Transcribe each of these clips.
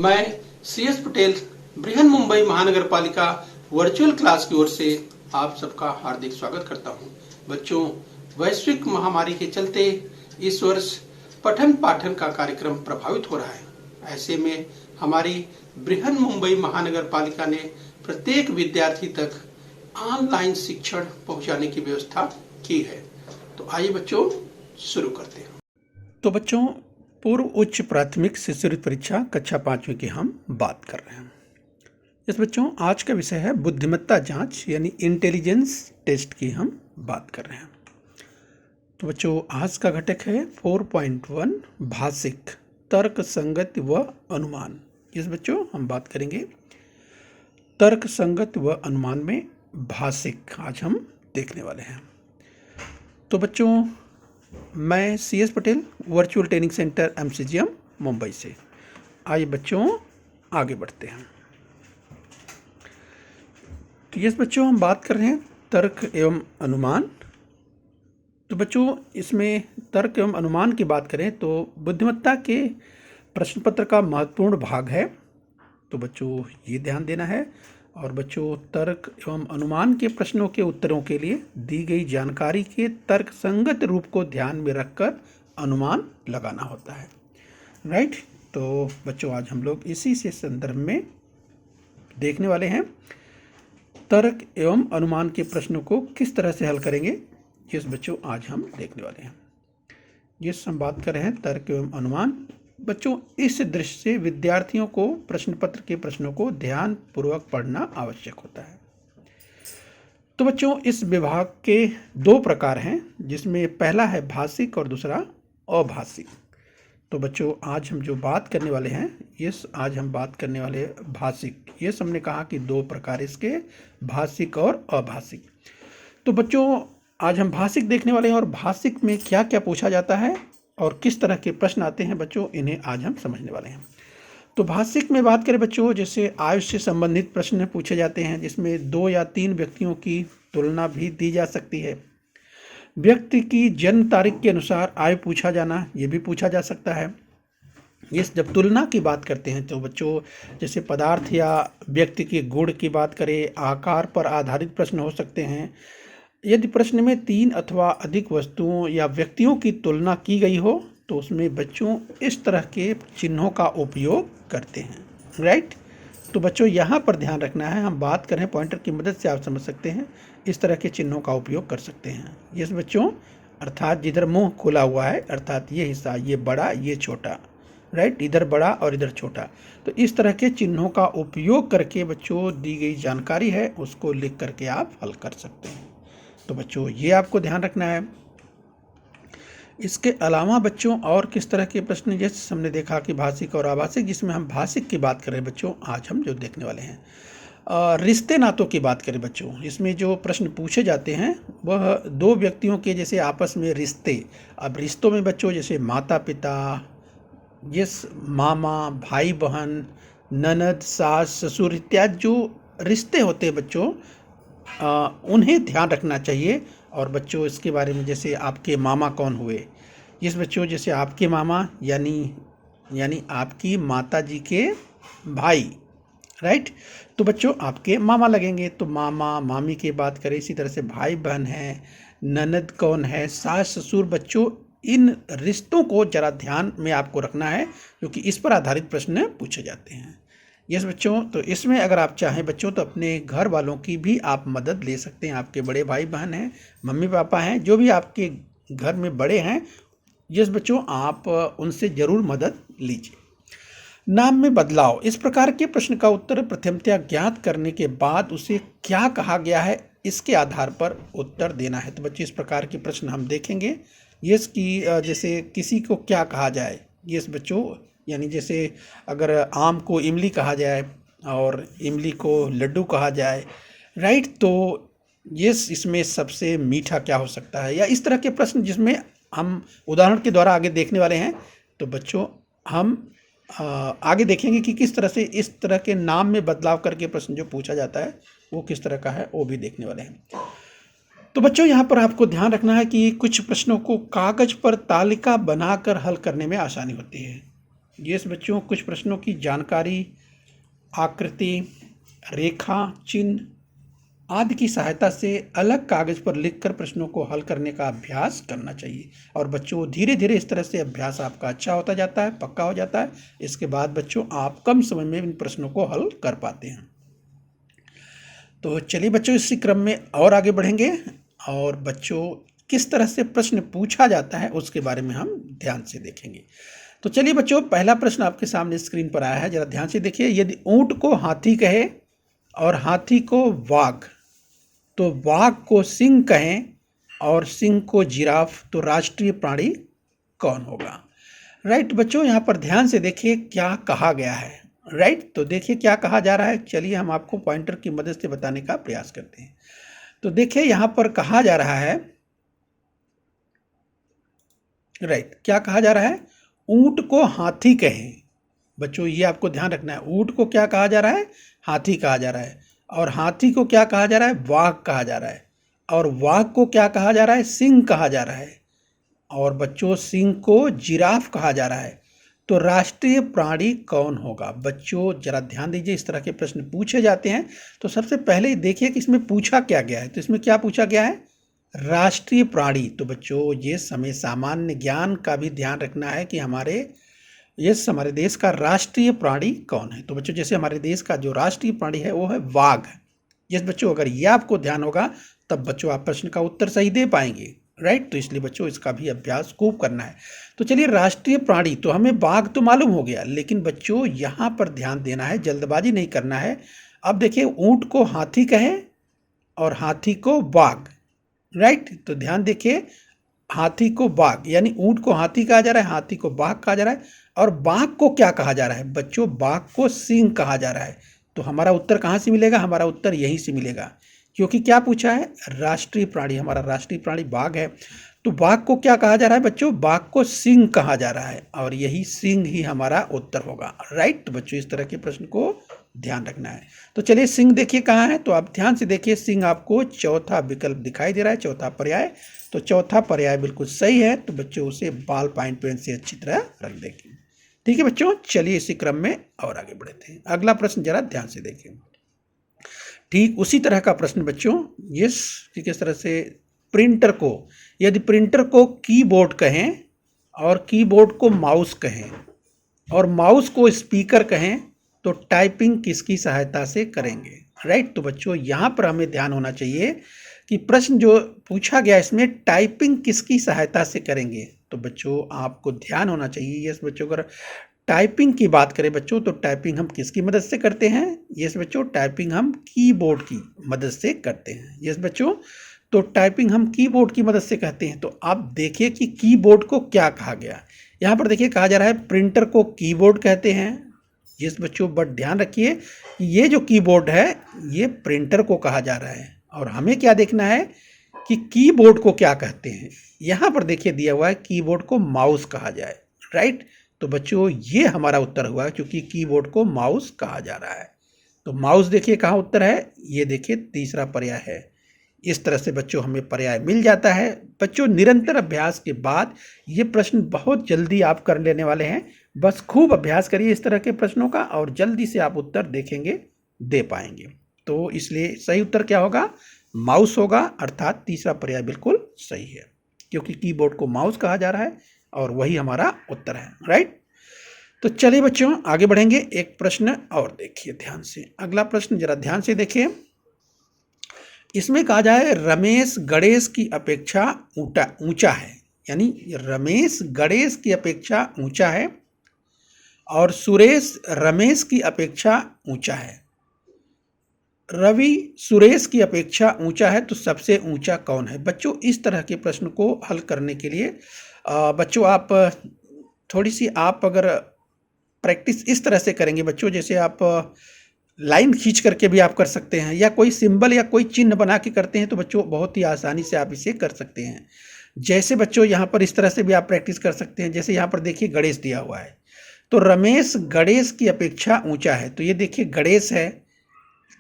मैं CS पटेल बृहन मुंबई महानगर पालिका वर्चुअल क्लास की ओर से आप सबका हार्दिक स्वागत करता हूं। बच्चों, वैश्विक महामारी के चलते इस वर्ष पठन पाठन का कार्यक्रम प्रभावित हो रहा है। ऐसे में हमारी बृहन मुंबई महानगर पालिका ने प्रत्येक विद्यार्थी तक ऑनलाइन शिक्षण पहुंचाने की व्यवस्था की है। तो आइए बच्चों शुरू करते हैं। तो बच्चों, पूर्व उच्च प्राथमिक शिष्यवृत्ति परीक्षा कक्षा 5वीं की हम बात कर रहे हैं। इस बच्चों, आज का विषय है बुद्धिमत्ता जांच यानी इंटेलिजेंस टेस्ट की हम बात कर रहे हैं। तो बच्चों, आज का घटक है 4.1 भाषिक तर्क संगत व अनुमान। इस बच्चों हम बात करेंगे तर्क संगत व अनुमान में भाषिक आज हम देखने वाले हैं। तो बच्चों, मैं CS Patel virtual training centre MCGM Mumbai से। आइए बच्चों आगे बढ़ते हैं। तो ये बच्चों हम बात कर रहे हैं तर्क एवं अनुमान। तो बच्चों, इसमें तर्क एवं अनुमान की बात करें तो बुद्धिमत्ता के प्रश्न पत्र का महत्वपूर्ण भाग है। तो बच्चों ये ध्यान देना है। और बच्चों, तर्क एवं अनुमान के प्रश्नों के उत्तरों के लिए दी गई जानकारी के तर्क संगत रूप को ध्यान में रखकर अनुमान लगाना होता है। राइट। तो बच्चों, आज हम लोग इसी से संदर्भ में देखने वाले हैं तर्क एवं अनुमान के प्रश्नों को किस तरह से हल करेंगे। जिस बच्चों आज हम देखने वाले हैं, जिस हम बात कर रहे हैं तर्क एवं अनुमान। बच्चों, इस दृष्टि से विद्यार्थियों को प्रश्न पत्र के प्रश्नों को ध्यान पूर्वक पढ़ना आवश्यक होता है। तो बच्चों, इस विभाग के 2 प्रकार हैं, जिसमें पहला है भाषिक और दूसरा अभाषिक। तो बच्चों, आज हम जो बात करने वाले हैं आज हम बात करने वाले भाषिक। हमने कहा कि 2 प्रकार इसके, भाषिक और अभाषिक। तो बच्चों, आज हम भाषिक देखने वाले हैं और भाषिक में क्या क्या पूछा जाता है और किस तरह के प्रश्न आते हैं बच्चों, इन्हें आज हम समझने वाले हैं। तो भाषिक में बात करें बच्चों, जैसे आयु से संबंधित प्रश्न पूछे जाते हैं, जिसमें 2 या 3 व्यक्तियों की तुलना भी दी जा सकती है। व्यक्ति की जन्म तारीख के अनुसार आयु पूछा जाना, ये भी पूछा जा सकता है। ये जब तुलना की बात करते हैं तो बच्चों, जैसे पदार्थ या व्यक्ति के गुण की बात करें, आकार पर आधारित प्रश्न हो सकते हैं। यदि प्रश्न में 3 अथवा अधिक वस्तुओं या व्यक्तियों की तुलना की गई हो तो उसमें बच्चों इस तरह के चिन्हों का उपयोग करते हैं। राइट। तो बच्चों, यहाँ पर ध्यान रखना है, हम बात करें पॉइंटर की मदद से आप समझ सकते हैं, इस तरह के चिन्हों का उपयोग कर सकते हैं। ये बच्चों, अर्थात जिधर मुंह खुला हुआ है, अर्थात ये हिस्सा, ये बड़ा ये छोटा। राइट। इधर बड़ा और इधर छोटा। तो इस तरह के चिन्हों का उपयोग करके बच्चों दी गई जानकारी है उसको लिख करके आप हल कर सकते हैं। तो बच्चों, ये आपको ध्यान रखना है। इसके अलावा बच्चों और किस तरह के प्रश्न, जैसे हमने देखा कि भाषिक और आभाषिक, जिसमें हम भाषिक की बात कर रहे हैं बच्चों, आज हम जो देखने वाले हैं रिश्ते नातों की बात करें बच्चों। इसमें जो प्रश्न पूछे जाते हैं वह 2 व्यक्तियों के जैसे आपस में रिश्ते। अब रिश्तों में बच्चों जैसे माता पिता, मामा, भाई बहन, ननद, सास, ससुर इत्यादि जो रिश्ते होते हैं बच्चों, उन्हें ध्यान रखना चाहिए। और बच्चों, इसके बारे में जैसे आपके मामा कौन हुए, बच्चों जैसे आपके मामा यानी आपकी माता जी के भाई। राइट। तो बच्चों आपके मामा लगेंगे। तो मामा मामी की बात करें, इसी तरह से भाई बहन है, ननद कौन है, सास ससुर। बच्चों, इन रिश्तों को जरा ध्यान में आपको रखना है, क्योंकि इस पर आधारित प्रश्न पूछे जाते हैं। बच्चों, तो इसमें अगर आप चाहें बच्चों तो अपने घर वालों की भी आप मदद ले सकते हैं। आपके बड़े भाई बहन हैं, मम्मी पापा हैं, जो भी आपके घर में बड़े हैं, बच्चों आप उनसे ज़रूर मदद लीजिए। नाम में बदलाव, इस प्रकार के प्रश्न का उत्तर प्रथमतया ज्ञात करने के बाद उसे क्या कहा गया है इसके आधार पर उत्तर देना है। तो बच्चों, इस प्रकार के प्रश्न हम देखेंगे। जैसे किसी को क्या कहा जाए, बच्चों, यानी जैसे अगर आम को इमली कहा जाए और इमली को लड्डू कहा जाए। राइट। तो इसमें सबसे मीठा क्या हो सकता है, या इस तरह के प्रश्न जिसमें हम उदाहरण के द्वारा आगे देखने वाले हैं। तो बच्चों, हम आगे देखेंगे कि किस तरह से इस तरह के नाम में बदलाव करके प्रश्न जो पूछा जाता है वो किस तरह का है, वो भी देखने वाले हैं। तो बच्चों, यहाँ पर आपको ध्यान रखना है कि कुछ प्रश्नों को कागज पर तालिका बनाकर हल करने में आसानी होती है। यस बच्चों, कुछ प्रश्नों की जानकारी, आकृति, रेखा, चिन्ह आदि की सहायता से अलग कागज पर लिखकर प्रश्नों को हल करने का अभ्यास करना चाहिए। और बच्चों धीरे धीरे इस तरह से अभ्यास आपका अच्छा होता जाता है, पक्का हो जाता है। इसके बाद बच्चों आप कम समय में इन प्रश्नों को हल कर पाते हैं। तो चलिए बच्चों, इसी क्रम में और आगे बढ़ेंगे और बच्चों किस तरह से प्रश्न पूछा जाता है उसके बारे में हम ध्यान से देखेंगे। तो चलिए बच्चों, पहला प्रश्न आपके सामने स्क्रीन पर आया है, जरा ध्यान से देखिए। यदि ऊंट को हाथी कहे और हाथी को वाघ, तो वाघ को सिंह कहें और सिंह को जिराफ, तो राष्ट्रीय प्राणी कौन होगा? राइट बच्चों, यहाँ पर ध्यान से देखिए क्या कहा गया है। राइट, तो देखिए क्या कहा जा रहा है। चलिए हम आपको पॉइंटर की मदद से बताने का प्रयास करते हैं। तो देखिए यहाँ पर कहा जा रहा है, राइट, क्या कहा जा रहा है? ऊंट को हाथी कहें। बच्चों ये आपको ध्यान रखना है, ऊंट को क्या कहा जा रहा है? हाथी कहा जा रहा है। और हाथी को क्या कहा जा रहा है? वाघ कहा जा रहा है। और वाघ को क्या कहा जा रहा है? सिंह कहा जा रहा है। और बच्चों सिंह को जिराफ कहा जा रहा है। तो राष्ट्रीय प्राणी कौन होगा? बच्चों जरा ध्यान दीजिए, इस तरह के प्रश्न पूछे जाते हैं तो सबसे पहले देखिए कि इसमें पूछा क्या गया है। तो इसमें क्या पूछा गया है? राष्ट्रीय प्राणी। तो बच्चों ये समय सामान्य ज्ञान का भी ध्यान रखना है कि हमारे देश का राष्ट्रीय प्राणी कौन है। तो बच्चों जैसे हमारे देश का जो राष्ट्रीय प्राणी है वो है वाघ। यस बच्चों, अगर ये आपको ध्यान होगा तब बच्चों आप प्रश्न का उत्तर सही दे पाएंगे। राइट, तो इसलिए बच्चों इसका भी अभ्यास खूब करना है। तो चलिए, राष्ट्रीय प्राणी तो हमें बाघ तो मालूम हो गया, लेकिन बच्चों यहाँ पर ध्यान देना है, जल्दबाजी नहीं करना है। अब देखिए, ऊंट को हाथी कहें और हाथी को बाघ। राइट, तो ध्यान देखिए, हाथी को बाघ, यानी ऊंट को हाथी कहा जा रहा है, हाथी को बाघ कहा जा रहा है। और बाघ को क्या कहा जा रहा है? बच्चों बाघ को सिंह कहा जा रहा है। तो हमारा उत्तर कहाँ से मिलेगा? हमारा उत्तर यहीं से मिलेगा, क्योंकि क्या पूछा है? राष्ट्रीय प्राणी, हमारा राष्ट्रीय प्राणी बाघ है। तो बाघ को क्या कहा जा रहा है बच्चों? बाघ को सिंह कहा जा रहा है, और यही सिंह ही हमारा उत्तर होगा। राइट, तो बच्चों इस तरह के प्रश्न को ध्यान रखना है। तो चलिए, सिंह देखिए कहाँ है, तो आप ध्यान से देखिए, सिंह आपको चौथा विकल्प दिखाई दे रहा है, चौथा पर्याय। तो चौथा पर्याय बिल्कुल सही है। तो बच्चों उसे बॉल पॉइंट पेन से अच्छी तरह रख देंगे। ठीक है बच्चों, चलिए इसी क्रम में और आगे बढ़ते हैं। अगला प्रश्न जरा ध्यान से देखिए। ठीक उसी तरह का प्रश्न बच्चों, यस, ठीक इस तरह से प्रिंटर को, यदि प्रिंटर को कीबोर्ड कहें और कीबोर्ड को माउस कहें और माउस को स्पीकर कहें, तो टाइपिंग किसकी सहायता से करेंगे? राइट, तो बच्चों यहाँ पर हमें ध्यान होना चाहिए कि प्रश्न जो पूछा गया इसमें टाइपिंग किसकी सहायता से करेंगे। तो बच्चों आपको ध्यान होना चाहिए। यस बच्चों, अगर टाइपिंग की बात करें बच्चों, तो टाइपिंग हम किसकी मदद से करते हैं? यस बच्चों, टाइपिंग हम कीबोर्ड की मदद से करते हैं। यस बच्चों, तो टाइपिंग हम कीबोर्ड की मदद से करते हैं। तो आप देखिए कि कीबोर्ड को क्या कहा गया। यहाँ पर देखिए कहा जा रहा है प्रिंटर को कीबोर्ड कहते हैं। यस बच्चों, बट ध्यान रखिए ये जो कीबोर्ड है ये प्रिंटर को कहा जा रहा है, और हमें क्या देखना है कि कीबोर्ड को क्या कहते हैं। यहाँ पर देखिए दिया हुआ है कीबोर्ड को माउस कहा जाए। राइट, तो बच्चों ये हमारा उत्तर हुआ, क्योंकि कीबोर्ड को माउस कहा जा रहा है। तो माउस देखिए कहाँ उत्तर है, ये देखिए तीसरा पर्याय है। इस तरह से बच्चों हमें पर्याय मिल जाता है। बच्चों निरंतर अभ्यास के बाद ये प्रश्न बहुत जल्दी आप कर लेने वाले हैं। बस खूब अभ्यास करिए इस तरह के प्रश्नों का, और जल्दी से आप उत्तर देखेंगे, दे पाएंगे। तो इसलिए सही उत्तर क्या होगा? माउस होगा, अर्थात तीसरा पर्याय बिल्कुल सही है, क्योंकि कीबोर्ड को माउस कहा जा रहा है और वही हमारा उत्तर है। राइट, तो चलिए बच्चों आगे बढ़ेंगे। एक प्रश्न और देखिए ध्यान से, अगला प्रश्न जरा ध्यान से देखिए। इसमें कहा जाए रमेश गणेश की अपेक्षा ऊंचा है, यानी रमेश गणेश की अपेक्षा ऊंचा है और सुरेश रमेश की अपेक्षा ऊंचा है। रवि सुरेश की अपेक्षा ऊंचा है, तो सबसे ऊंचा कौन है? बच्चों इस तरह के प्रश्न को हल करने के लिए बच्चों आप थोड़ी सी आप अगर प्रैक्टिस इस तरह से करेंगे बच्चों, जैसे आप लाइन खींच करके भी आप कर सकते हैं, या कोई सिंबल या कोई चिन्ह बना के करते हैं, तो बच्चों बहुत ही आसानी से आप इसे कर सकते हैं। जैसे बच्चों यहाँ पर इस तरह से भी आप प्रैक्टिस कर सकते हैं। जैसे यहाँ पर देखिए गणेश दिया हुआ है, तो रमेश गणेश की अपेक्षा ऊंचा है। तो ये देखिए गणेश है,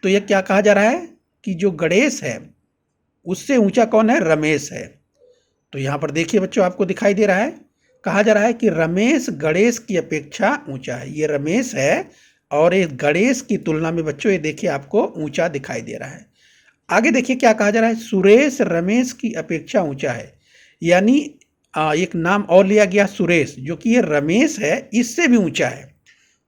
तो यह क्या कहा जा रहा है कि जो गणेश है उससे ऊंचा कौन है? रमेश है। तो यहाँ पर देखिए बच्चों आपको दिखाई दे रहा है, कहा जा रहा है कि रमेश गणेश की अपेक्षा ऊंचा है। ये रमेश है और ये गणेश की तुलना में बच्चों ये देखिए आपको ऊंचा दिखाई दे रहा है। आगे देखिए क्या कहा जा रहा है, सुरेश रमेश की अपेक्षा ऊंचा है। यानी एक नाम और लिया गया सुरेश, जो कि ये रमेश है इससे भी ऊंचा है।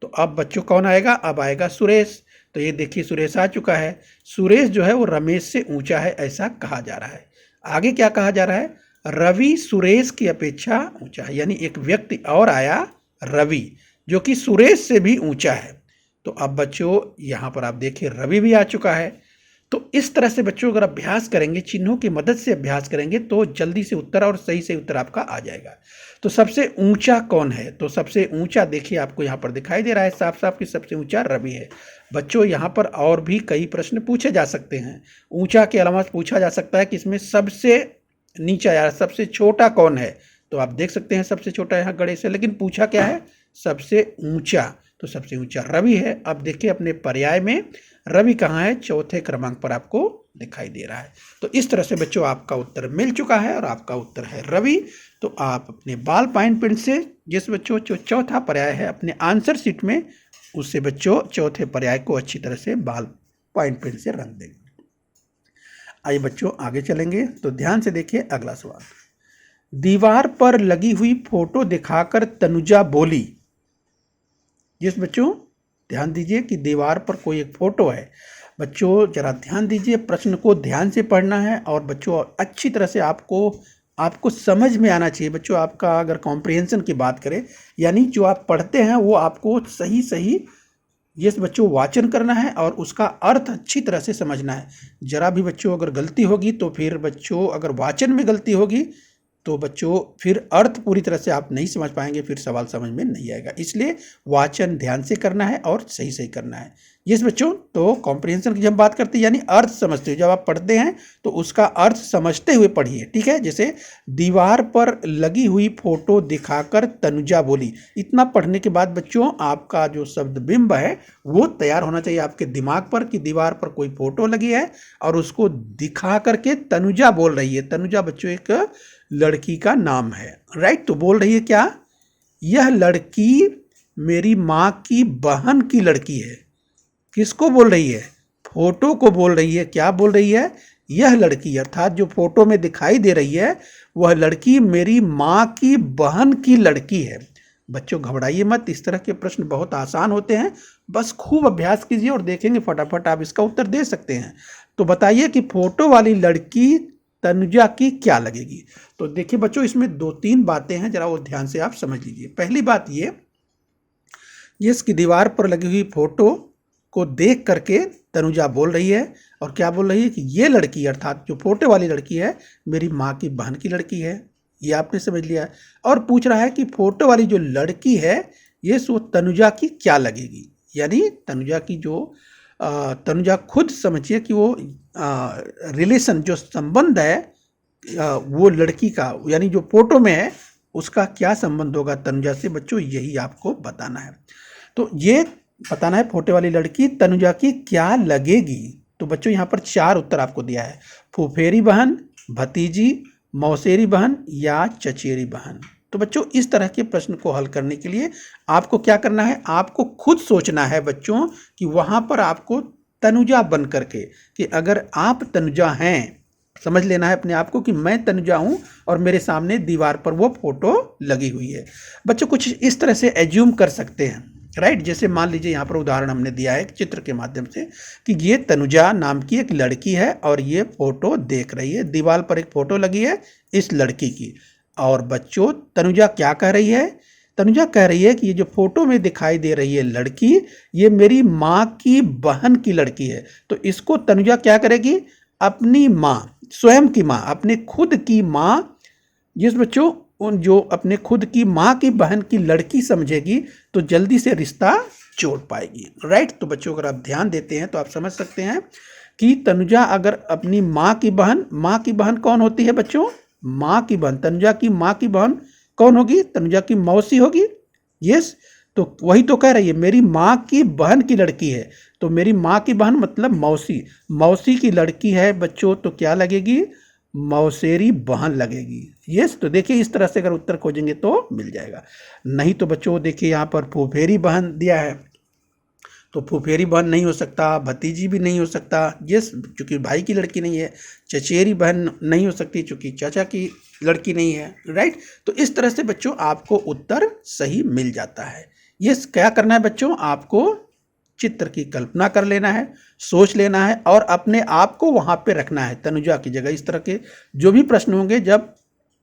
तो अब बच्चों कौन आएगा, अब आएगा सुरेश। तो ये देखिए सुरेश आ चुका है। सुरेश जो है वो रमेश से ऊंचा है ऐसा कहा जा रहा है। आगे क्या कहा जा रहा है, रवि सुरेश की अपेक्षा ऊंचा है। यानी एक व्यक्ति और आया रवि, जो कि सुरेश से भी ऊंचा है। तो अब बच्चों यहाँ पर आप देखिए रवि भी आ चुका है। तो इस तरह से बच्चों अगर अभ्यास करेंगे, चिन्हों की मदद से अभ्यास करेंगे तो जल्दी से उत्तर और सही से उत्तर आपका आ जाएगा। तो सबसे ऊंचा कौन है, तो सबसे ऊंचा देखिए आपको यहाँ पर दिखाई दे रहा है साफ साफ कि सबसे ऊंचा रवि है। बच्चों यहाँ पर और भी कई प्रश्न पूछे जा सकते हैं। ऊंचा के अलावा पूछा जा सकता है कि इसमें सबसे नीचा या सबसे छोटा कौन है। तो आप देख सकते हैं सबसे छोटा यहाँ गणेश है, लेकिन पूछा क्या है, सबसे ऊंचा। तो सबसे ऊंचा रवि है। अब देखिए अपने पर्याय में रवि कहाँ है, चौथे क्रमांक पर आपको दिखाई दे रहा है। तो इस तरह से बच्चों आपका उत्तर मिल चुका है और आपका उत्तर है रवि। तो आप अपने बॉल पॉइंट पेन से जिस बच्चों जो चौथा पर्याय है अपने आंसर शीट में, उससे बच्चों चौथे पर्याय को अच्छी तरह से बॉल पॉइंट पेन से रंग देंगे। आइए बच्चों आगे चलेंगे। तो ध्यान से देखिए अगला सवाल, दीवार पर लगी हुई फोटो दिखाकर तनुजा बोली। जिस बच्चों ध्यान दीजिए कि दीवार पर कोई एक फोटो है। बच्चों जरा ध्यान दीजिए, प्रश्न को ध्यान से पढ़ना है और बच्चों अच्छी तरह से आपको समझ में आना चाहिए। बच्चों आपका अगर कॉम्प्रिहेंशन की बात करें, यानी जो आप पढ़ते हैं वो आपको सही सही ये बच्चों वाचन करना है और उसका अर्थ अच्छी तरह से समझना है। जरा भी बच्चों अगर गलती होगी तो फिर बच्चों अगर वाचन में गलती होगी तो बच्चों फिर अर्थ पूरी तरह से आप नहीं समझ पाएंगे, फिर सवाल समझ में नहीं आएगा। इसलिए वाचन ध्यान से करना है और सही सही करना है। यस बच्चों, तो कॉम्प्रिहेंशन की जब हम बात करते हैं यानी अर्थ समझते हुए, जब आप पढ़ते हैं तो उसका अर्थ समझते हुए पढ़िए, ठीक है। जैसे दीवार पर लगी हुई फोटो दिखाकर तनुजा बोली, इतना पढ़ने के बाद बच्चों आपका जो शब्द बिंब है वो तैयार होना चाहिए आपके दिमाग पर कि दीवार पर कोई फोटो लगी है और उसको दिखा करके तनुजा बोल रही है। तनुजा बच्चों एक लड़की का नाम है, राइट। तो बोल रही है क्या, यह लड़की मेरी माँ की बहन की लड़की है। किसको बोल रही है, फोटो को बोल रही है। क्या बोल रही है, यह लड़की अर्थात जो फोटो में दिखाई दे रही है वह लड़की मेरी माँ की बहन की लड़की है। बच्चों घबराइए मत, इस तरह के प्रश्न बहुत आसान होते हैं, बस खूब अभ्यास कीजिए और देखेंगे फटाफट आप इसका उत्तर दे सकते हैं। तो बताइए कि फोटो वाली लड़की तनुजा की क्या लगेगी। तो देखिए बच्चों इसमें दो तीन बातें हैं, जरा वो ध्यान से आप समझ लीजिए। पहली बात ये, जिसकी दीवार पर लगी हुई फोटो को देख करके तनुजा बोल रही है और क्या बोल रही है कि ये लड़की अर्थात जो फोटो वाली लड़की है मेरी माँ की बहन की लड़की है। ये आपने समझ लिया है। और पूछ रहा है कि फोटो वाली जो लड़की है ये सो तनुजा की क्या लगेगी, यानी तनुजा की जो तनुजा खुद समझिए कि वो रिलेशन जो संबंध है वो लड़की का यानी जो फोटो में है उसका क्या संबंध होगा तनुजा से। बच्चों यही आपको बताना है। तो ये बताना है फोटो वाली लड़की तनुजा की क्या लगेगी। तो बच्चों यहाँ पर चार उत्तर आपको दिया है, फुफेरी बहन, भतीजी, मौसेरी बहन या चचेरी बहन। तो बच्चों इस तरह के प्रश्न को हल करने के लिए आपको क्या करना है, आपको खुद सोचना है बच्चों कि वहाँ पर आपको तनुजा बन करके कि अगर आप तनुजा हैं, समझ लेना है अपने आप को कि मैं तनुजा हूँ और मेरे सामने दीवार पर वो फोटो लगी हुई है। बच्चों कुछ इस तरह से एज्यूम कर सकते हैं, राइट। जैसे मान लीजिए यहाँ पर उदाहरण हमने दिया है चित्र के माध्यम से कि ये तनुजा नाम की एक लड़की है और ये फोटो देख रही है, दीवार पर एक फोटो लगी है इस लड़की की। और बच्चों तनुजा क्या कह रही है, तनुजा कह रही है कि ये जो फोटो में दिखाई दे रही है लड़की ये मेरी माँ की बहन की लड़की है। तो इसको तनुजा क्या करेगी, अपनी माँ, स्वयं की माँ, अपने खुद की माँ, जिस बच्चों उन जो अपने खुद की माँ की बहन की लड़की समझेगी तो जल्दी से रिश्ता जोड़ पाएगी, राइट। तो बच्चों अगर आप ध्यान देते हैं तो आप समझ सकते हैं कि तनुजा अगर अपनी माँ की बहन कौन होती है बच्चों, माँ की बहन, तनुजा की माँ की बहन कौन होगी, तनुजा की मौसी होगी। यस, तो वही तो कह रही है मेरी माँ की बहन की लड़की है। तो मेरी माँ की बहन मतलब मौसी, मौसी की लड़की है बच्चों, तो क्या लगेगी, मौसेरी बहन लगेगी। यस, तो देखिए इस तरह से अगर उत्तर खोजेंगे तो मिल जाएगा। नहीं तो बच्चों देखिए यहाँ पर फुफेरी बहन दिया है, तो फुफेरी बहन नहीं हो सकता, भतीजी भी नहीं हो सकता, यस, क्योंकि भाई की लड़की नहीं है। चचेरी बहन नहीं हो सकती क्योंकि चाचा की लड़की नहीं है, राइट। तो इस तरह से बच्चों आपको उत्तर सही मिल जाता है। यस, क्या करना है बच्चों, आपको चित्र की कल्पना कर लेना है, सोच लेना है और अपने आप को वहाँ पे रखना है तनुजा की जगह। इस तरह के जो भी प्रश्न होंगे, जब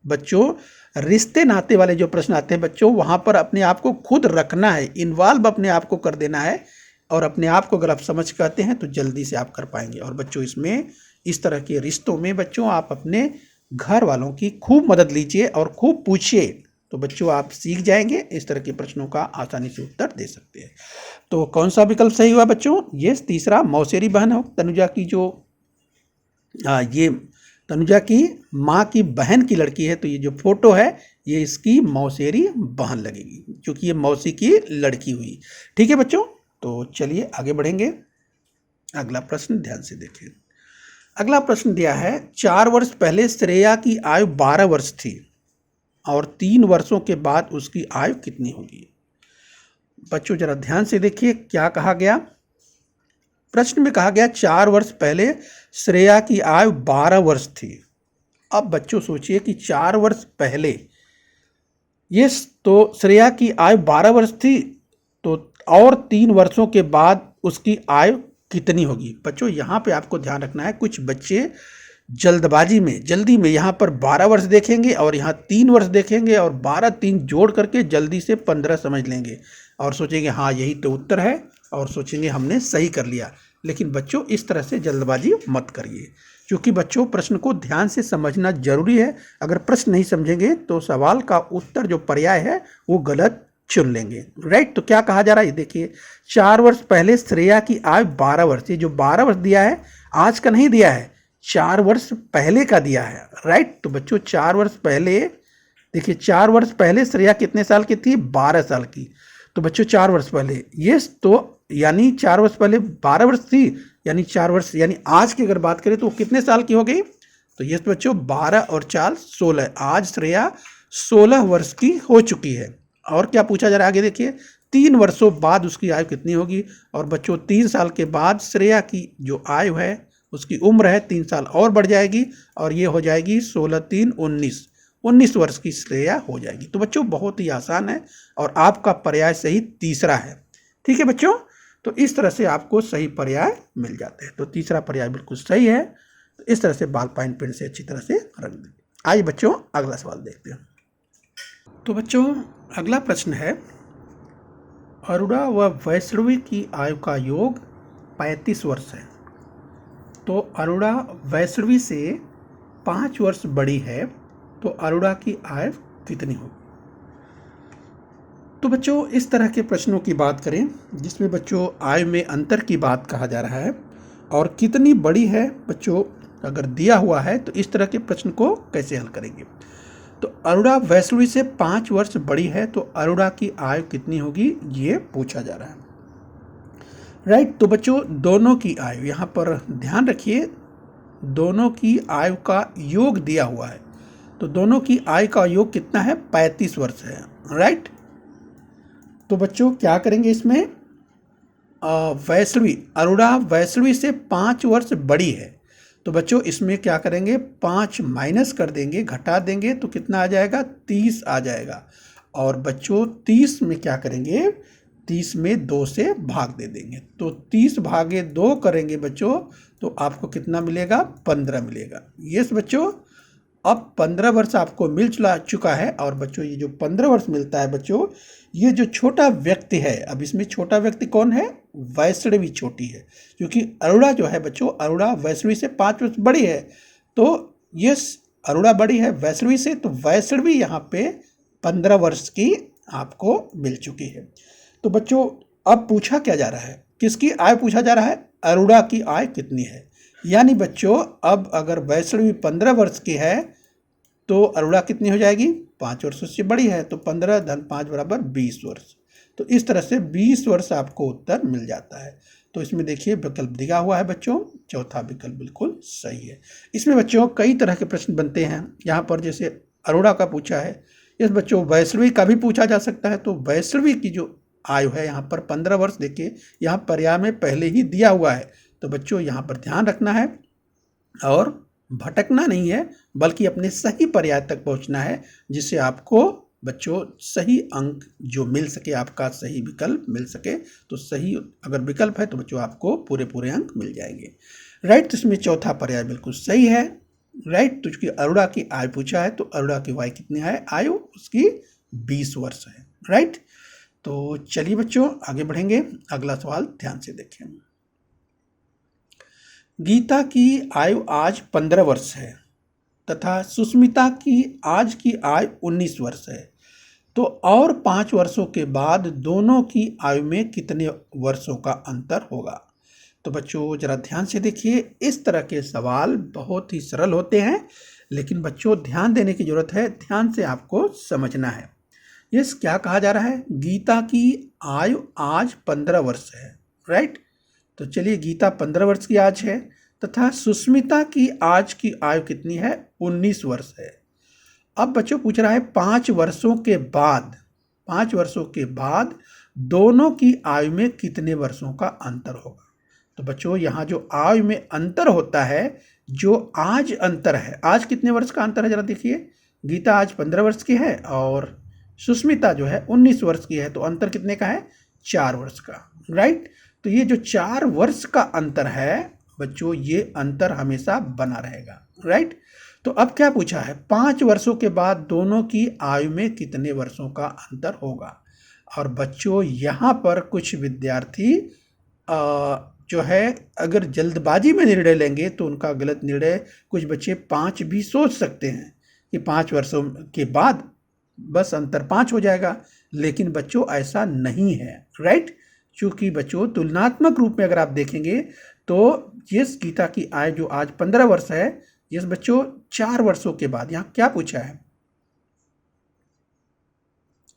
बच्चों रिश्ते नाते वाले जो प्रश्न आते हैं बच्चों, वहाँ पर अपने आप को खुद रखना है, इन्वॉल्व अपने आप को कर देना है। और अपने आप को अगर आप समझ कहते हैं तो जल्दी से आप कर पाएंगे। और बच्चों इसमें इस तरह के रिश्तों में बच्चों आप अपने घर वालों की खूब मदद लीजिए और खूब पूछिए, तो बच्चों आप सीख जाएंगे, इस तरह के प्रश्नों का आसानी से उत्तर दे सकते हैं। तो कौन सा विकल्प सही हुआ बच्चों, ये तीसरा, मौसेरी बहन हो तनुजा की जो ये तनुजा की माँ की बहन की लड़की है, तो ये जो फोटो है ये इसकी मौसेरी बहन लगेगी क्योंकि ये मौसी की लड़की हुई। ठीक है बच्चों, तो चलिए आगे बढ़ेंगे। अगला प्रश्न ध्यान से देखिए। अगला प्रश्न दिया है, 4 वर्ष पहले श्रेया की आयु 12 वर्ष थी और 3 वर्षों के बाद उसकी आयु कितनी होगी। बच्चों जरा ध्यान से देखिए क्या कहा गया। प्रश्न में कहा गया 4 वर्ष पहले श्रेया की आयु 12 वर्ष थी। अब बच्चों सोचिए कि 4 वर्ष पहले ये तो श्रेया की आयु 12 वर्ष थी, तो और 3 वर्षों के बाद उसकी आयु कितनी होगी। बच्चों यहाँ पे आपको ध्यान रखना है, कुछ बच्चे जल्दबाजी में जल्दी में यहाँ पर 12 वर्ष देखेंगे और यहाँ 3 वर्ष देखेंगे और 12 3 जोड़ करके जल्दी से 15 समझ लेंगे और सोचेंगे हाँ यही तो उत्तर है और सोचेंगे हमने सही कर लिया। लेकिन बच्चों इस तरह से जल्दबाजी मत करिए, क्योंकि बच्चों प्रश्न को ध्यान से समझना जरूरी है। अगर प्रश्न नहीं समझेंगे तो सवाल का उत्तर जो पर्याय है वो गलत चुन लेंगे, राइट। तो क्या कहा जा रहा है, देखिए 4 वर्ष पहले श्रेया की आयु 12 वर्ष, ये जो 12 वर्ष दिया है आज का नहीं दिया है, 4 वर्ष पहले का दिया है, राइट। तो बच्चों 4 वर्ष पहले देखिए, 4 वर्ष पहले श्रेया कितने साल की थी, 12 साल की। तो बच्चों 4 वर्ष पहले ये तो यानी 4 वर्ष पहले 12 वर्ष थी, यानी 4 वर्ष यानी आज की अगर बात करें तो वो कितने साल की हो गई। तो ये बच्चों 12 और 4 16, आज श्रेया 16 वर्ष की हो चुकी है। और क्या पूछा जा रहा है आगे देखिए, 3 वर्षों बाद उसकी आयु कितनी होगी। और बच्चों 3 साल के बाद श्रेया की जो आयु है, उसकी उम्र है 3 साल और बढ़ जाएगी और ये हो जाएगी 16 3 19, 19 वर्ष की श्रेया हो जाएगी। तो बच्चों बहुत ही आसान है और आपका पर्याय सही तीसरा है। ठीक है बच्चों, तो इस तरह से आपको सही पर्याय मिल जाते हैं। तो तीसरा पर्याय बिल्कुल सही है। तो इस तरह से बाल पाइन पेन से अच्छी तरह से रख दें। आइए बच्चों अगला सवाल देखते हैं। तो बच्चों अगला प्रश्न है, अरुणा व वैष्णवी की आयु का योग 35 वर्ष है। तो अरुणा वैष्णवी से 5 वर्ष बड़ी है, तो अरुणा की आयु कितनी होगी। तो बच्चों इस तरह के प्रश्नों की बात करें जिसमें बच्चों आयु में अंतर की बात कहा जा रहा है और कितनी बड़ी है, बच्चों अगर दिया हुआ है तो इस तरह के प्रश्न को कैसे हल करेंगे। तो अरुणा वैष्णवी से 5 वर्ष बड़ी है, तो अरुणा की आयु कितनी होगी ये पूछा जा रहा है, राइट। तो बच्चों दोनों की आयु यहाँ पर ध्यान रखिए, दोनों की आयु का योग दिया हुआ है, तो दोनों की आयु का योग कितना है, 35 वर्ष है, राइट। तो बच्चों क्या करेंगे इसमें, वैष्णवी अरुणा वैष्णवी से 5 वर्ष बड़ी है, तो बच्चों इसमें क्या करेंगे, 5 माइनस कर देंगे, घटा देंगे, तो कितना आ जाएगा, 30 आ जाएगा। और बच्चों 30 में क्या करेंगे, 30 में 2 से भाग दे देंगे, तो 30 भागे 2 करेंगे बच्चों, तो आपको कितना मिलेगा, 15 मिलेगा। यस बच्चों, अब 15 वर्ष आपको मिल चुका है। और बच्चों ये जो 15 वर्ष मिलता है बच्चों, ये जो छोटा व्यक्ति है, अब इसमें छोटा व्यक्ति कौन है, वैष्णवी छोटी है, क्योंकि अरुणा जो है बच्चों, अरुणा वैष्णवी से 5 वर्ष बड़ी है, तो ये अरुणा बड़ी है वैष्णवी से, तो वैष्णवी यहाँ पे 15 वर्ष की आपको मिल चुकी है। तो बच्चों अब पूछा क्या जा रहा है, किसकी आयु पूछा जा रहा है, अरुणा की आयु कितनी है। यानी बच्चों अब अगर वैष्णवी 15 वर्ष की है तो अरुणा कितनी हो जाएगी, 5 वर्ष से बड़ी है, तो 15 + 5 = 20 वर्ष। तो इस तरह से 20 वर्ष आपको उत्तर मिल जाता है। तो इसमें देखिए विकल्प दिया हुआ है बच्चों, चौथा विकल्प बिल्कुल सही है। इसमें बच्चों कई तरह के प्रश्न बनते हैं। यहाँ पर जैसे अरोड़ा का पूछा है, इस बच्चों वैष्णवी का भी पूछा जा सकता है। तो वैष्णवी की जो आयु है यहाँ पर 15 वर्ष, देखिए यहाँ पर्याय में पहले ही दिया हुआ है। तो बच्चों यहाँ पर ध्यान रखना है और भटकना नहीं है, बल्कि अपने सही पर्याय तक पहुँचना है, जिससे आपको बच्चों सही अंक जो मिल सके, आपका सही विकल्प मिल सके। तो सही अगर विकल्प है तो बच्चों आपको पूरे पूरे अंक मिल जाएंगे। राइट, तो इसमें चौथा पर्याय बिल्कुल सही है। राइट, तो चूंकि अरोड़ा की आयु पूछा है तो अरोड़ा की आयु कितनी है, आयु उसकी 20 वर्ष है। राइट, तो चलिए बच्चों आगे बढ़ेंगे। अगला सवाल ध्यान से देखें। गीता की आयु आज 15 वर्ष है तथा सुष्मिता की आज की आयु 19 वर्ष है। तो और 5 वर्षों के बाद दोनों की आयु में कितने वर्षों का अंतर होगा। तो बच्चों जरा ध्यान से देखिए, इस तरह के सवाल बहुत ही सरल होते हैं, लेकिन बच्चों ध्यान देने की जरूरत है, ध्यान से आपको समझना है। ये क्या कहा जा रहा है, गीता की आयु आज 15 वर्ष है। राइट, तो चलिए गीता 15 वर्ष की आज है तथा सुष्मिता की आज की आयु कितनी है, 19 वर्ष है। अब बच्चों पूछ रहा है 5 वर्षों के बाद, 5 वर्षों के बाद दोनों की आयु में कितने वर्षों का अंतर होगा। तो बच्चों यहाँ जो आयु में अंतर होता है, जो आज अंतर है, आज कितने वर्ष का अंतर है जरा देखिए। गीता आज 15 वर्ष की है और सुष्मिता जो है 19 वर्ष की है, तो अंतर कितने का है, 4 वर्ष का। राइट, तो ये जो 4 वर्ष का अंतर है बच्चों, ये अंतर हमेशा बना रहेगा। राइट, तो अब क्या पूछा है, 5 वर्षों के बाद दोनों की आयु में कितने वर्षों का अंतर होगा। और बच्चों यहाँ पर कुछ विद्यार्थी जो है अगर जल्दबाजी में निर्णय लेंगे तो उनका गलत निर्णय, कुछ बच्चे 5 भी सोच सकते हैं कि 5 वर्षों के बाद बस अंतर 5 हो जाएगा, लेकिन बच्चों ऐसा नहीं है। राइट, चूँकि बच्चों तुलनात्मक रूप में अगर आप देखेंगे तो जिस गीता की आयु जो आज 15 वर्ष है, जिस बच्चों 4 वर्षों के बाद, यहाँ क्या पूछा है,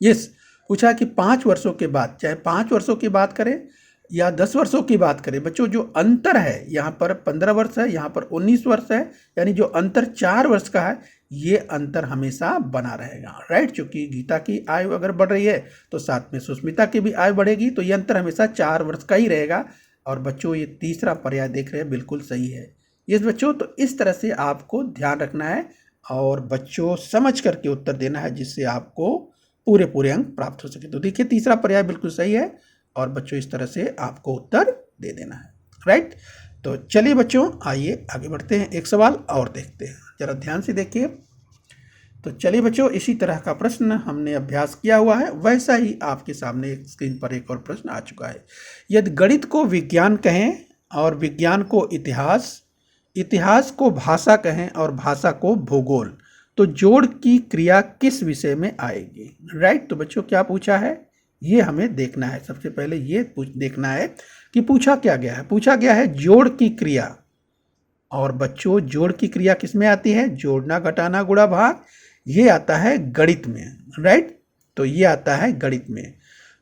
यस पूछा है कि 5 वर्षों के बाद, चाहे 5 वर्षों की बात करें या 10 वर्षों की बात करें, बच्चों जो अंतर है यहाँ पर 15 वर्ष है, यहाँ पर 19 वर्ष है, यानी जो अंतर 4 वर्ष का है, ये अंतर हमेशा बना रहेगा। राइट, क्योंकि गीता की आयु अगर बढ़ रही है तो साथ में सुष्मिता की भी आयु बढ़ेगी, तो ये अंतर हमेशा 4 वर्ष का ही रहेगा। और बच्चों ये तीसरा पर्याय देख रहे हैं, बिल्कुल सही है। यस बच्चों, तो इस तरह से आपको ध्यान रखना है और बच्चों समझ करके उत्तर देना है, जिससे आपको पूरे पूरे अंक प्राप्त हो सके। तो देखिए तीसरा पर्याय बिल्कुल सही है और बच्चों इस तरह से आपको उत्तर दे देना है। राइट, तो चलिए बच्चों आइए आगे बढ़ते हैं, एक सवाल और देखते हैं, जरा ध्यान से देखिए। तो चलिए बच्चों, इसी तरह का प्रश्न हमने अभ्यास किया हुआ है, वैसा ही आपके सामने स्क्रीन पर एक और प्रश्न आ चुका है। यदि गणित को विज्ञान कहें और विज्ञान को इतिहास, इतिहास को भाषा कहें और भाषा को भूगोल, तो जोड़ की क्रिया किस विषय में आएगी। राइट, तो बच्चों क्या पूछा है ये हमें देखना है। सबसे पहले ये देखना है कि पूछा क्या गया है। पूछा गया है जोड़ की क्रिया, और बच्चों जोड़ की क्रिया किस में आती है, जोड़ना घटाना गुणा भाग, ये आता है गणित में। राइट, तो ये आता है गणित में।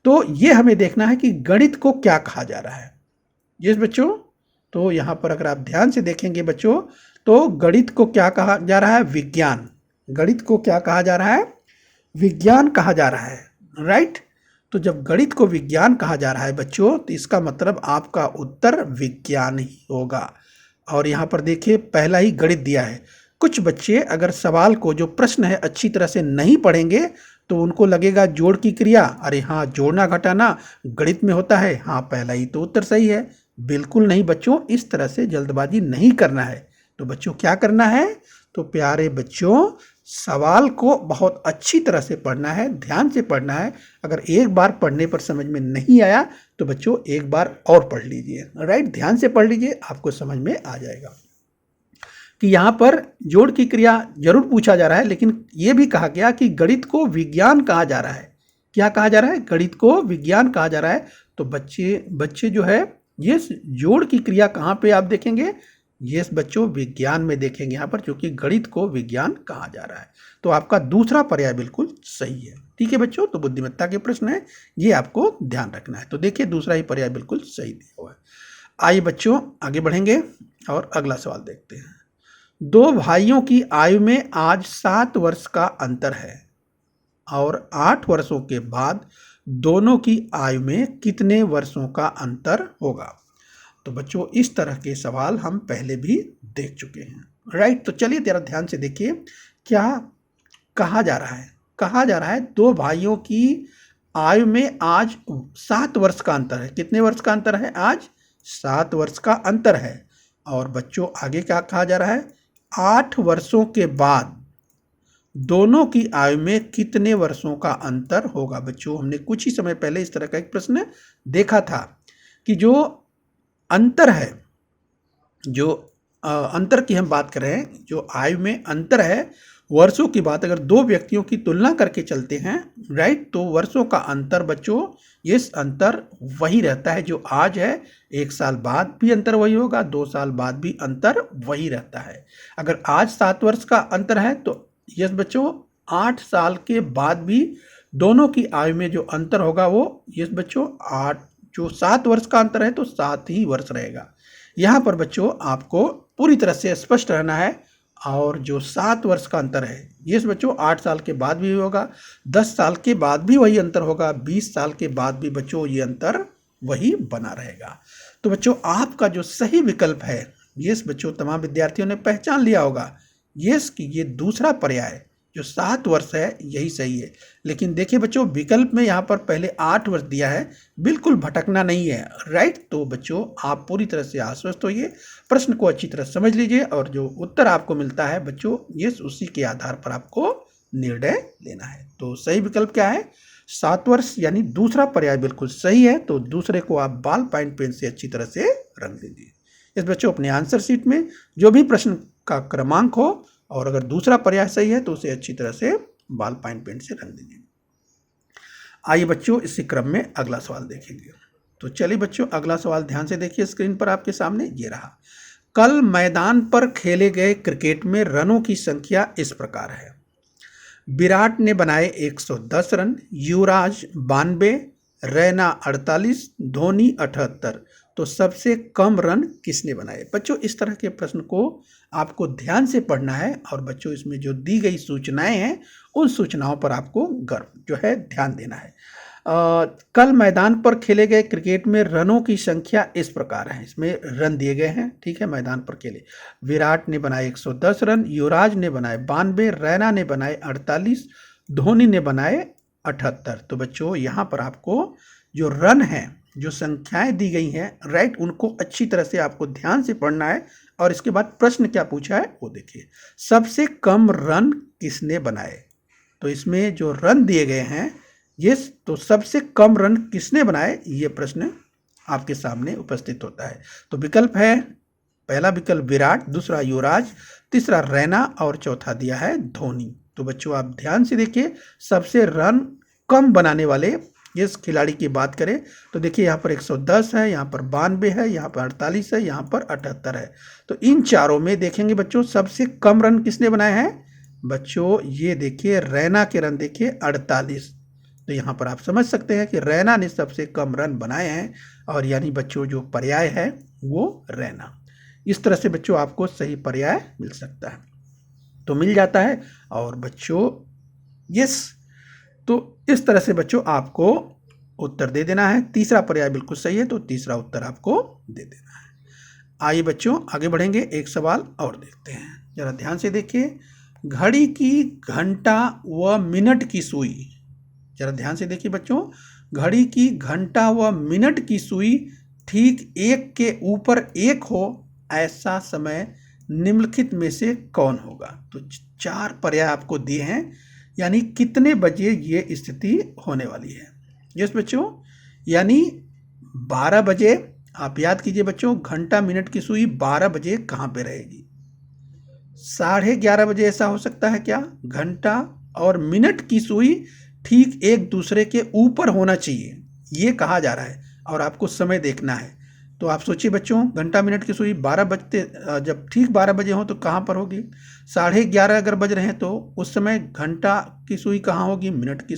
तो ये हमें देखना है कि गणित को क्या कहा जा रहा है। यस बच्चों, तो यहाँ पर अगर आप ध्यान से देखेंगे बच्चों, तो गणित को क्या कहा जा रहा है, विज्ञान। गणित को क्या कहा जा रहा है, विज्ञान कहा जा रहा है। राइट, तो जब गणित को विज्ञान कहा जा रहा है बच्चों, तो इसका मतलब आपका उत्तर विज्ञान ही होगा। और यहाँ पर देखिए पहला ही गणित दिया है। कुछ बच्चे अगर सवाल को, जो प्रश्न है, अच्छी तरह से नहीं पढ़ेंगे तो उनको लगेगा जोड़ की क्रिया, अरे हाँ जोड़ना घटाना गणित में होता है, हाँ पहला ही तो उत्तर सही है। बिल्कुल नहीं बच्चों, इस तरह से जल्दबाजी नहीं करना है। तो बच्चों क्या करना है, तो प्यारे बच्चों सवाल को बहुत अच्छी तरह से पढ़ना है, ध्यान से पढ़ना है। अगर एक बार पढ़ने पर समझ में नहीं आया तो बच्चों एक बार और पढ़ लीजिए। राइट, ध्यान से पढ़ लीजिए, आपको समझ में आ जाएगा कि यहाँ पर जोड़ की क्रिया जरूर पूछा जा रहा है, लेकिन ये भी कहा गया कि गणित को विज्ञान कहा जा रहा है। क्या कहा जा रहा है, गणित को विज्ञान कहा जा रहा है। तो बच्चे जो है ये जोड़ की क्रिया कहाँ पे आप देखेंगे, ये बच्चों विज्ञान में देखेंगे यहाँ पर, क्योंकि गणित को विज्ञान कहा जा रहा है। तो आपका दूसरा पर्याय बिल्कुल सही है। ठीक है बच्चों, तो बुद्धिमत्ता के प्रश्न है, ये आपको ध्यान रखना है। तो देखिए दूसरा ही पर्याय बिल्कुल सही दिया हुआ है। आइए बच्चों आगे बढ़ेंगे और अगला सवाल देखते हैं। दो भाइयों की आयु में आज 7 वर्ष का अंतर है और 8 वर्षों के बाद दोनों की आयु में कितने वर्षों का अंतर होगा। तो बच्चों इस तरह के सवाल हम पहले भी देख चुके हैं, राइट। तो चलिए जरा ध्यान से देखिए क्या कहा जा रहा है। कहा जा रहा है दो भाइयों की आयु में आज 7 वर्ष का अंतर है। कितने वर्ष का अंतर है? आज 7 वर्ष का अंतर है। और बच्चों आगे क्या कहा जा रहा है? 8 वर्षों के बाद दोनों की आयु में कितने वर्षों का अंतर होगा। बच्चों हमने कुछ ही समय पहले इस तरह का एक प्रश्न देखा था कि जो अंतर है, जो अंतर की हम बात कर रहे हैं, जो आयु में अंतर है वर्षों की बात, अगर दो व्यक्तियों की तुलना करके चलते हैं, राइट, तो वर्षों का अंतर बच्चों इस अंतर वही रहता है जो आज है। 1 साल बाद भी अंतर वही होगा, 2 साल बाद भी अंतर वही रहता है। अगर आज 7 वर्ष का अंतर है तो यस बच्चों 8 साल के बाद भी दोनों की आयु में जो अंतर होगा वो यस बच्चों 7 वर्ष का अंतर है तो 7 ही वर्ष रहेगा। यहाँ पर बच्चों आपको पूरी तरह से स्पष्ट रहना है। और जो 7 वर्ष का अंतर है ये बच्चों 8 साल के बाद भी होगा, 10 साल के बाद भी वही अंतर होगा, 20 साल के बाद भी बच्चों ये अंतर वही बना रहेगा। तो बच्चों आपका जो सही विकल्प है, ये बच्चों तमाम विद्यार्थियों ने पहचान लिया होगा, ये कि ये दूसरा पर्याय जो 7 वर्ष है यही सही है। लेकिन देखिए बच्चों विकल्प में यहाँ पर पहले 8 वर्ष दिया है, बिल्कुल भटकना नहीं है, राइट। तो बच्चों आप पूरी तरह से आश्वस्त होइए, प्रश्न को अच्छी तरह समझ लीजिए और जो उत्तर आपको मिलता है बच्चों ये उसी के आधार पर आपको निर्णय लेना है। तो सही विकल्प क्या है? 7 वर्ष, यानी दूसरा पर्याय बिल्कुल सही है। तो दूसरे को आप बॉल पॉइंट पेन से अच्छी तरह से रंग दीजिए। इस बच्चों अपने आंसर शीट में जो भी प्रश्न का क्रमांक हो और अगर दूसरा पर्याय सही है तो उसे अच्छी तरह से बॉल पॉइंट पेन से रंग दीजिए। आइए बच्चों इसी क्रम में अगला सवाल देखेंगे। तो चलिए बच्चों अगला सवाल ध्यान से देखिए, स्क्रीन पर आपके सामने ये रहा। कल मैदान पर खेले गए क्रिकेट में रनों की संख्या इस प्रकार है। विराट ने बनाए 110 रन, युवराज 92, रैना 48, धोनी 78। तो सबसे कम रन किसने बनाए। बच्चों इस तरह के प्रश्न को आपको ध्यान से पढ़ना है और बच्चों इसमें जो दी गई सूचनाएं हैं उन सूचनाओं पर आपको जो है ध्यान देना है। कल मैदान पर खेले गए क्रिकेट में रनों की संख्या इस प्रकार है। इसमें रन दिए गए हैं, ठीक है। मैदान पर खेले विराट ने बनाए 110 रन, युवराज ने बनाए 92, रैना ने बनाए 48, धोनी ने बनाए 78। तो बच्चों यहाँ पर आपको जो रन है, जो संख्याएं दी गई हैं, राइट, उनको अच्छी तरह से आपको ध्यान से पढ़ना है। और इसके बाद प्रश्न क्या पूछा है वो देखिए। सबसे कम रन किसने बनाए। तो इसमें जो रन दिए गए हैं ये, तो सबसे कम रन किसने बनाए ये प्रश्न आपके सामने उपस्थित होता है। तो विकल्प है, पहला विकल्प विराट, दूसरा युवराज, तीसरा रैना और चौथा दिया है धोनी। तो बच्चों आप ध्यान से देखिए, सबसे रन कम बनाने वाले इस खिलाड़ी की बात करें तो देखिए यहाँ पर 110 है, यहाँ पर 92 है, यहाँ पर 48 है, यहाँ पर 78 है। तो इन चारों में देखेंगे बच्चों सबसे कम रन किसने बनाए हैं। बच्चों ये देखिए रैना के रन देखिए 48। तो यहाँ पर आप समझ सकते हैं कि रैना ने सबसे कम रन बनाए हैं और यानी बच्चों जो पर्याय है वो रैना। इस तरह से बच्चों आपको सही पर्याय मिल सकता है, तो मिल जाता है। और बच्चों यस, तो इस तरह से बच्चों आपको उत्तर दे देना है। तीसरा पर्याय बिल्कुल सही है तो तीसरा उत्तर आपको दे देना है। आइए बच्चों आगे बढ़ेंगे, एक सवाल और देखते हैं, जरा ध्यान से देखिए। घड़ी की घंटा व मिनट की सुई, जरा ध्यान से देखिए बच्चों, घड़ी की घंटा व मिनट की सुई ठीक एक के ऊपर एक हो ऐसा समय निम्नलिखित में से कौन होगा। तो 4 पर्याय आपको दिए हैं, यानी कितने बजे ये स्थिति होने वाली है। यस बच्चों, यानी 12 बजे। आप याद कीजिए बच्चों, घंटा मिनट की सुई 12 बजे कहाँ पे रहेगी। 11:30 बजे ऐसा हो सकता है क्या। घंटा और मिनट की सुई ठीक एक दूसरे के ऊपर होना चाहिए, ये कहा जा रहा है और आपको समय देखना है। तो आप सोचिए बच्चों, घंटा मिनट की सुई 12 बजते जब ठीक 12 बजे हो तो कहाँ पर होगी? 11:30 अगर बज रहे हैं तो उस समय घंटा की सुई कहाँ होगी? मिनट की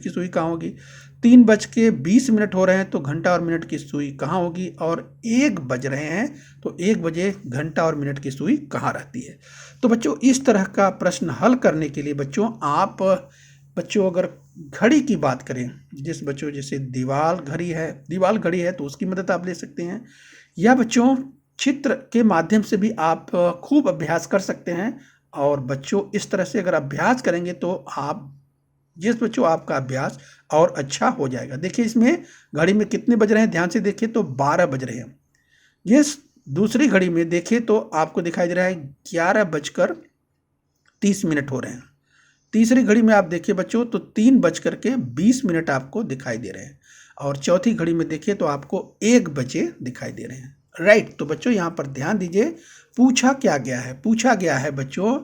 सुई कहाँ होगी? 3:20 हो रहे हैं तो घंटा और मिनट की सुई कहाँ होगी? और 1 बज रहे हैं तो 1 बजे घंटा और मिनट की सुई कहाँ रहती है? तो बच्चों, इस तरह का प्रश्न हल करने के लिए बच्चों अगर घड़ी की बात करें, बच्चों जैसे दीवाल घड़ी है तो उसकी मदद आप ले सकते हैं, या बच्चों चित्र के माध्यम से भी आप खूब अभ्यास कर सकते हैं। और बच्चों इस तरह से अगर अभ्यास करेंगे तो आपका अभ्यास और अच्छा हो जाएगा। देखिए इसमें घड़ी में कितने बज रहे हैं, ध्यान से देखिए तो 12 बज रहे हैं। जिस दूसरी घड़ी में देखिए तो आपको दिखाई दे रहा है 11:30 हो रहे हैं। तीसरी घड़ी में आप देखिए बच्चों तो 3:20 आपको दिखाई दे रहे हैं। और चौथी घड़ी में देखिए तो आपको 1 बजे दिखाई दे रहे हैं। राइट, तो बच्चों यहाँ पर ध्यान दीजिए, पूछा गया है बच्चों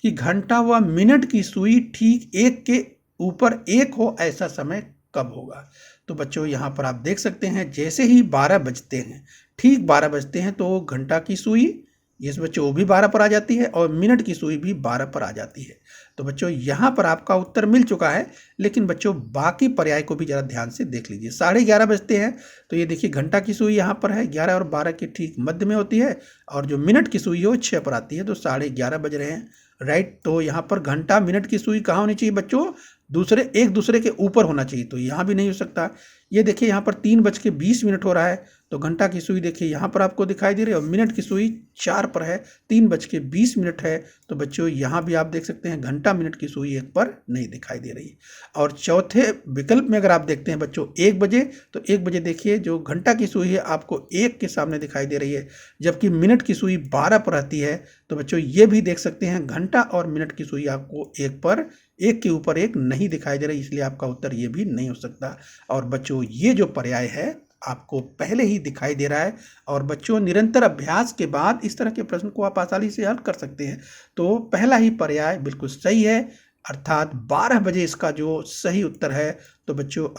कि घंटा व मिनट की सुई ठीक 1 के ऊपर 1 हो, ऐसा समय कब होगा? तो बच्चों यहाँ पर आप देख सकते हैं, जैसे ही 12 बजते हैं, ठीक 12 बजते हैं तो घंटा की सुई इस बच्चों वो भी 12 पर आ जाती है और मिनट की सुई भी 12 पर आ जाती है। तो बच्चों यहाँ पर आपका उत्तर मिल चुका है, लेकिन बच्चों बाकी पर्याय को भी जरा ध्यान से देख लीजिए। 11:30 बजते हैं तो ये देखिए घंटा की सुई यहाँ पर है, 11 और 12 के ठीक मध्य में होती है, और जो मिनट की सुई है वो 6 पर आती है, तो 11:30 बज रहे हैं। राइट, तो यहाँ पर घंटा मिनट की सुई कहाँ होनी चाहिए बच्चों? एक दूसरे के ऊपर होना चाहिए, तो यहाँ भी नहीं हो सकता। ये देखिए यहाँ पर 3:20 हो रहा है तो घंटा की सुई देखिए यहाँ पर आपको दिखाई दे रही है, और मिनट की सुई 4 पर है, 3:20 है। तो बच्चों यहाँ भी आप देख सकते हैं घंटा मिनट की सुई 1 पर नहीं दिखाई दे रही। और चौथे विकल्प में अगर आप देखते हैं बच्चों 1 बजे, तो 1 बजे देखिए जो घंटा की सुई है आपको 1 के सामने दिखाई दे रही है, जबकि मिनट की सुई 12 पर रहती है। तो बच्चों ये भी देख सकते हैं घंटा और मिनट की सुई आपको 1 के ऊपर 1 नहीं दिखाई दे रही, इसलिए आपका उत्तर ये भी नहीं हो सकता। और बच्चों ये जो पर्याय है आपको पहले ही दिखाई दे रहा है, और बच्चों निरंतर अभ्यास के बाद इस तरह के प्रश्न को आप आसानी से हल कर सकते हैं। तो पहला ही पर्याय बिल्कुल सही है, अर्थात 12 बजे इसका जो सही उत्तर है। तो बच्चों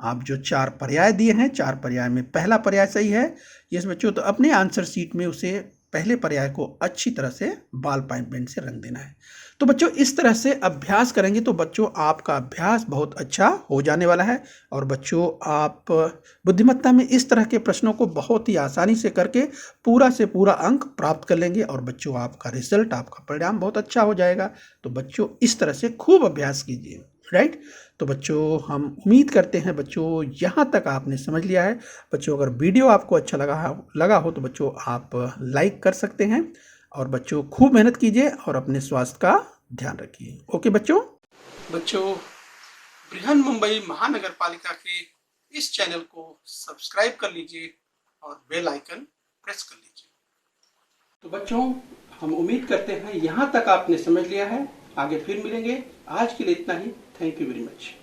आप जो 4 पर्याय दिए हैं, 4 पर्याय में पहला पर्याय सही है। यस बच्चों, तो अपने आंसर शीट में उसे पहले पर्याय को अच्छी तरह से बॉल पेन से रंग देना है। तो बच्चों इस तरह से अभ्यास करेंगे तो बच्चों आपका अभ्यास बहुत अच्छा हो जाने वाला है, और बच्चों आप बुद्धिमत्ता में इस तरह के प्रश्नों को बहुत ही आसानी से करके पूरा से पूरा अंक प्राप्त कर लेंगे, और बच्चों आपका रिजल्ट, आपका परिणाम बहुत अच्छा हो जाएगा। तो बच्चों इस तरह से खूब अभ्यास कीजिए। राइट, तो बच्चों हम उम्मीद करते हैं बच्चों यहाँ तक आपने समझ लिया है। बच्चों अगर वीडियो आपको अच्छा लगा हो तो बच्चों आप लाइक कर सकते हैं, और बच्चों खूब मेहनत कीजिए और अपने स्वास्थ्य का ध्यान रखिए। ओके बच्चों बृहन मुंबई महानगर पालिका के इस चैनल को सब्सक्राइब कर लीजिए और बेल आइकन प्रेस कर लीजिए। तो बच्चों हम उम्मीद करते हैं यहाँ तक आपने समझ लिया है। आगे फिर मिलेंगे, आज के लिए इतना ही। Thank you very much.